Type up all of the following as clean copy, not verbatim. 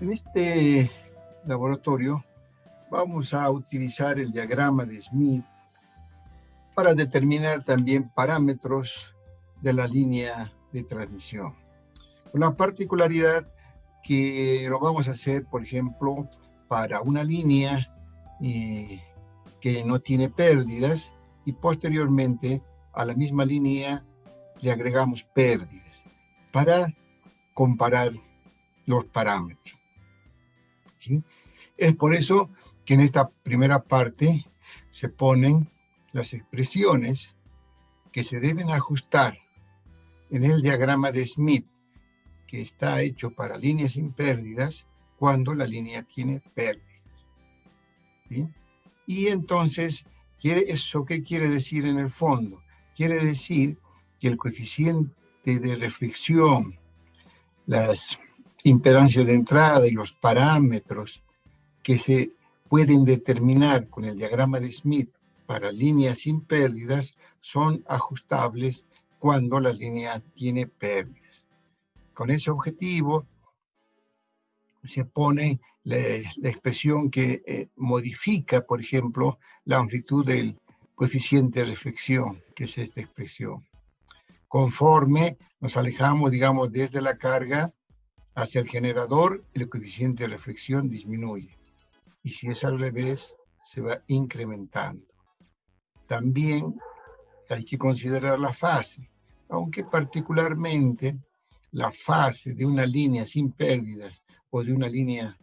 En este laboratorio vamos a utilizar el diagrama de Smith para determinar también parámetros de la línea de transmisión. Una particularidad que lo vamos a hacer, por ejemplo, para una línea que no tiene pérdidas y posteriormente a la misma línea le agregamos pérdidas para comparar los parámetros. ¿Sí? Es por eso que en esta primera parte se ponen las expresiones que se deben ajustar en el diagrama de Smith, que está hecho para líneas sin pérdidas cuando la línea tiene pérdidas. ¿Sí? Y entonces, ¿eso qué quiere decir en el fondo? Quiere decir que el coeficiente de reflexión, las impedancias de entrada y los parámetros que se pueden determinar con el diagrama de Smith para líneas sin pérdidas son ajustables cuando la línea tiene pérdidas. Con ese objetivo se pone la expresión que modifica, por ejemplo, la amplitud del coeficiente de reflexión, que es esta expresión. Conforme nos alejamos, digamos, desde la carga hacia el generador, el coeficiente de reflexión disminuye. Y si es al revés, se va incrementando. También hay que considerar la fase, aunque particularmente la fase de una línea sin pérdidas o de una línea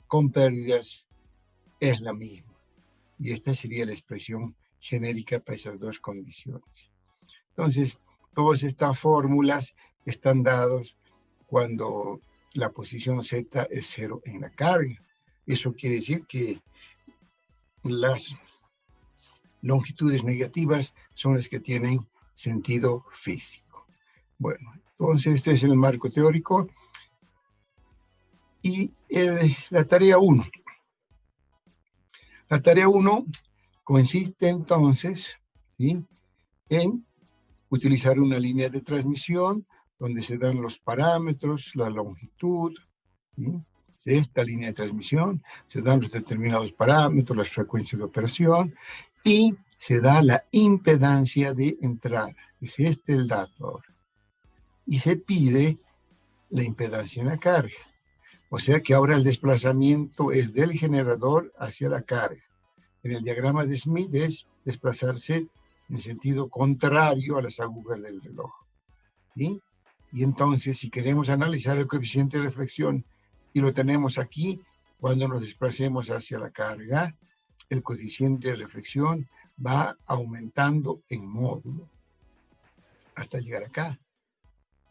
con pérdidas es la misma. Y esta sería la expresión genérica para esas dos condiciones. Entonces, todas estas fórmulas están dadas cuando la posición Z es 0 en la carga. Eso quiere decir que las longitudes negativas son las que tienen sentido físico. Bueno, entonces este es el marco teórico. Y la tarea 1. La tarea 1 consiste entonces, ¿sí?, en utilizar una línea de transmisión donde se dan los parámetros, la longitud, ¿sí? Esta línea de transmisión, se dan los determinados parámetros, las frecuencias de operación, y se da la impedancia de entrada. Es este el dato ahora. Y se pide la impedancia en la carga. O sea que ahora el desplazamiento es del generador hacia la carga. En el diagrama de Smith es desplazarse en sentido contrario a las agujas del reloj. ¿Sí? Y entonces, si queremos analizar el coeficiente de reflexión y lo tenemos aquí, cuando nos desplacemos hacia la carga, el coeficiente de reflexión va aumentando en módulo hasta llegar acá,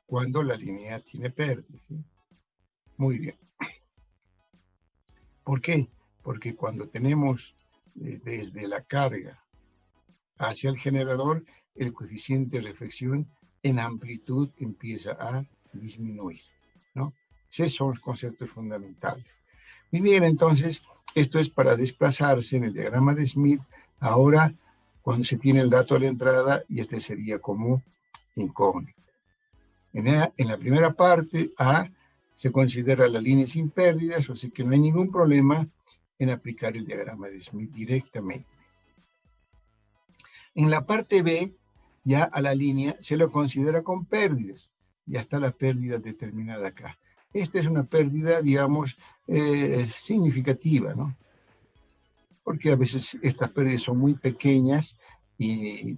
cuando la línea tiene pérdidas. ¿Sí? Muy bien. ¿Por qué? Porque cuando tenemos desde la carga hacia el generador, el coeficiente de reflexión en amplitud empieza a disminuir, ¿no? Esos son los conceptos fundamentales. Muy bien, entonces, esto es para desplazarse en el diagrama de Smith. Ahora, cuando se tiene el dato de la entrada, y este sería como incógnito. En la primera parte, A, se considera la línea sin pérdidas, así que no hay ningún problema en aplicar el diagrama de Smith directamente. En la parte B, ya a la línea se lo considera con pérdidas. Ya está la pérdida determinada acá. Esta es una pérdida, digamos, significativa, ¿no? Porque a veces estas pérdidas son muy pequeñas y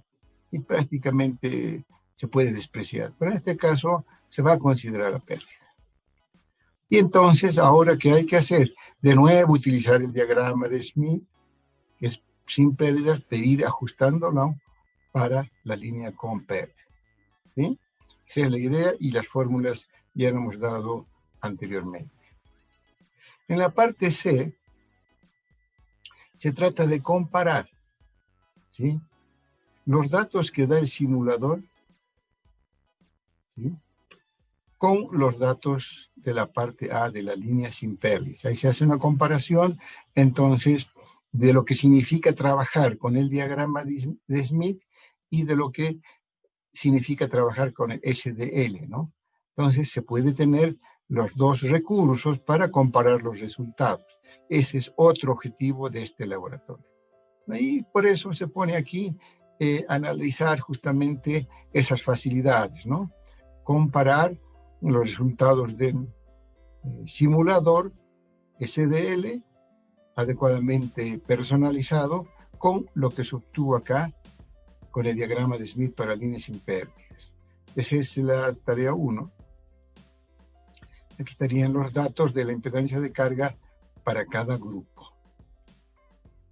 prácticamente se puede despreciar. Pero en este caso se va a considerar la pérdida. Y entonces, ahora, ¿qué hay que hacer? De nuevo, utilizar el diagrama de Smith, que es sin pérdidas, pedir ajustándolo para la línea con pérdidas. ¿Sí? Esa es la idea y las fórmulas ya lo hemos dado anteriormente. En la parte C, se trata de comparar, ¿sí?, los datos que da el simulador, ¿sí?, con los datos de la parte A de la línea sin pérdidas. Ahí se hace una comparación, entonces, de lo que significa trabajar con el diagrama de Smith y de lo que significa trabajar con el SDL, ¿no? Entonces, se puede tener los dos recursos para comparar los resultados. Ese es otro objetivo de este laboratorio. Y por eso se pone aquí analizar justamente esas facilidades, ¿no? Comparar los resultados del simulador SDL adecuadamente personalizado con lo que se obtuvo acá con el diagrama de Smith para líneas impermeables. Esa es la tarea 1. Aquí estarían los datos de la impedancia de carga para cada grupo.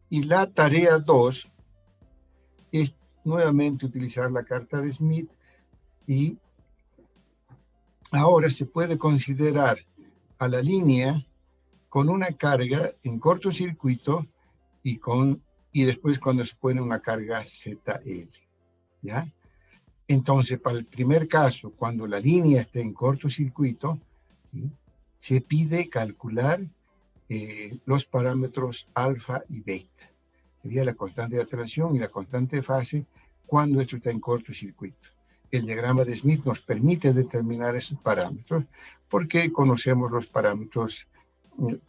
Y la tarea 2 es nuevamente utilizar la carta de Smith y ahora se puede considerar a la línea con una carga en cortocircuito y después cuando se pone una carga ZL, ¿ya? Entonces, para el primer caso, cuando la línea está en cortocircuito, ¿sí?, se pide calcular los parámetros alfa y beta. Sería la constante de atracción y la constante de fase cuando esto está en cortocircuito. El diagrama de Smith nos permite determinar esos parámetros porque conocemos los parámetros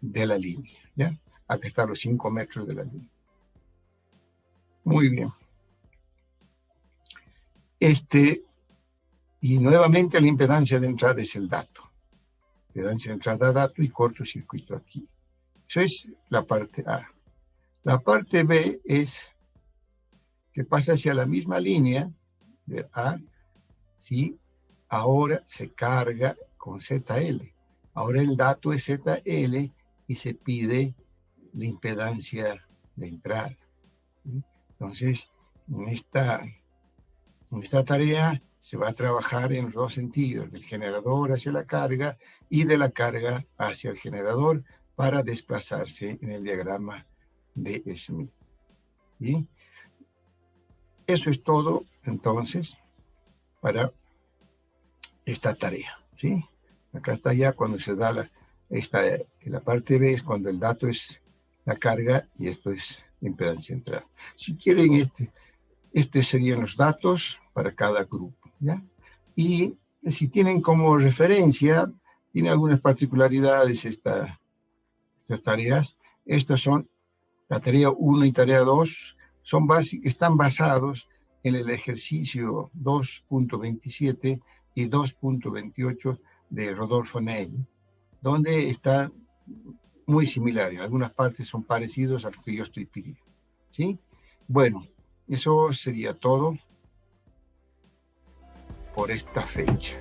de la línea, ¿ya? Acá están los 5 metros de la línea. Muy bien. Y nuevamente la impedancia de entrada es el dato. Impedancia de entrada, dato y cortocircuito aquí. Eso es la parte A. La parte B es que pasa hacia la misma línea de A, ¿sí? Ahora se carga con ZL. Ahora el dato es ZL y se pide la impedancia de entrada, ¿sí? Entonces, en esta tarea se va a trabajar en los dos sentidos, del generador hacia la carga y de la carga hacia el generador para desplazarse en el diagrama de Smith. ¿Sí? Eso es todo, entonces, para esta tarea. ¿Sí? Acá está ya cuando se da la parte B, es cuando el dato es la carga y esto es impedancia entrada. Si quieren, estos serían los datos para cada grupo, ¿ya? Y si tienen como referencia, tiene algunas particularidades estas tareas. Estas son la tarea 1 y tarea 2, están basados en el ejercicio 2.27 y 2.28 de Rodolfo Ney, donde está muy similar. En algunas partes son parecidos a lo que yo estoy pidiendo, ¿sí? Bueno, eso sería todo por esta fecha.